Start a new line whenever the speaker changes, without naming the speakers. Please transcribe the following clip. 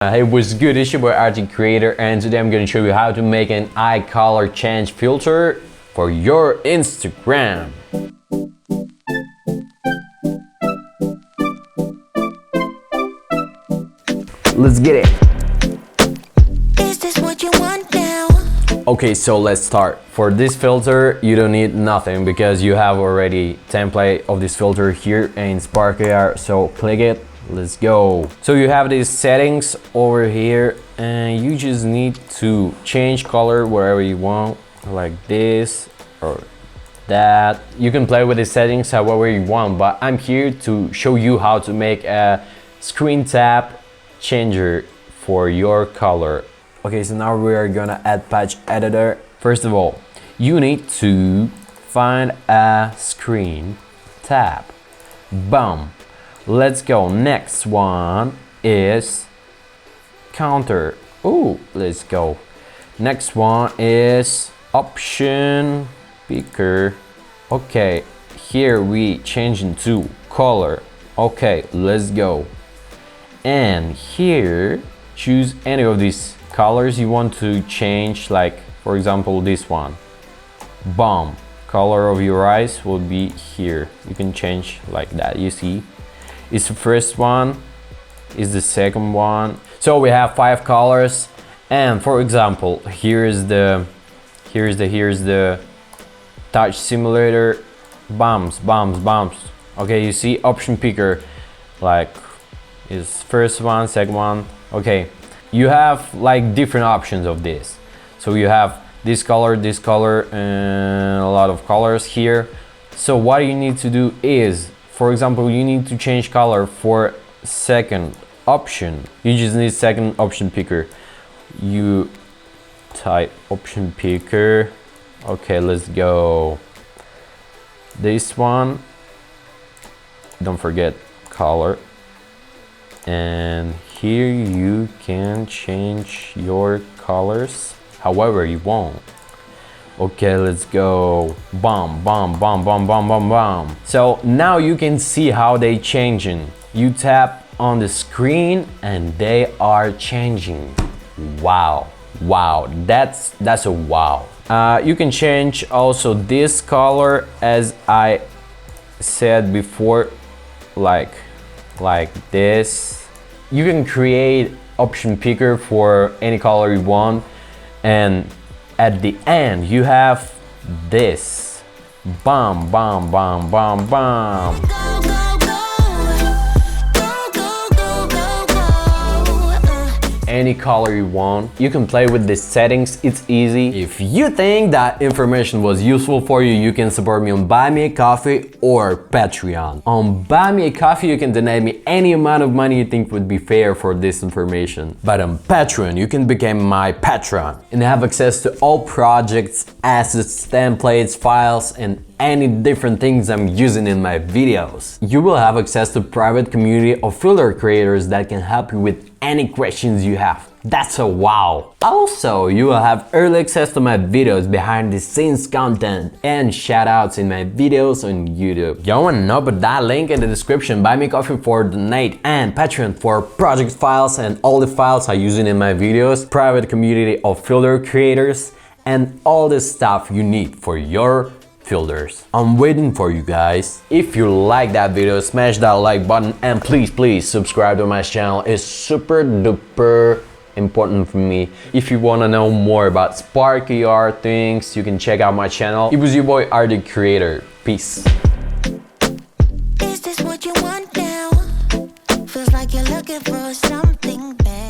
Hey, what's good? It's your boy Arti Creator, and today I'm going to show you how to make an eye color change filter for your Instagram. Let's get it.
Is this what you want now?
Okay, so let's start. For this filter, you don't need nothing because you have already template of this filter here in sparkar. So click it. Let's go. So you have these settings over here, and you just need to change color wherever you want, like this or that. You can play with the settings however you want, but I'm here to show you how to make a screen tap changer for your color. Okay, so now we are gonna add patch editor. First of all, you need to find a screen tap. Boom. Let's go. Next one is counter. Oh, let's go. Next one is option picker. Okay, here we change into color. Okay, let's go. And here choose any of these colors you want to change, like for example this one. Boom. Color of your eyes will be here. You can change like that. You see, it's the first one, is the second one. So we have 5 colors, and for example, here's the touch simulator. Bumps. Okay, you see option picker, like is first one, second one. Okay, you have like different options of this. So you have this color, and a lot of colors here. So what you need to do is, for example, you need to change color for second option. You just need second option picker. You type option picker. Okay, let's go. This one, don't forget color. And here you can change your colors however you want. Okay, let's go. Bam. So now you can see how they changing. You tap on the screen and they are changing. Wow, that's a wow. You can change also this color, as I said before, like this. You can create option picker for any color you want, and at the end you have this. Bam. Any color you want. You can play with the settings, it's easy. If you think that information was useful for you, you can support me on Buy Me a Coffee or Patreon. On Buy Me a Coffee, you can donate me any amount of money you think would be fair for this information. But on Patreon, you can become my patron and have access to all projects, assets, templates, files, and any different things I'm using in my videos. You will have access to private community of filter creators that can help you with any questions you have. That's a wow. Also, you will have early access to my videos, behind the scenes content, and shoutouts in my videos on YouTube. You wanna know about that link in the description? Buy me coffee for donate, and Patreon for project files and all the files I use in my videos, private community of filter creators, and all the stuff you need for your filters. I'm waiting for you guys. If you like that video, smash that like button, and please subscribe to my channel. It's super duper important for me. If you want to know more about sparkar things, you can check out my channel. It was your boy Arti Creator. Peace.
Is this what you want now? Feels like you're looking for something better.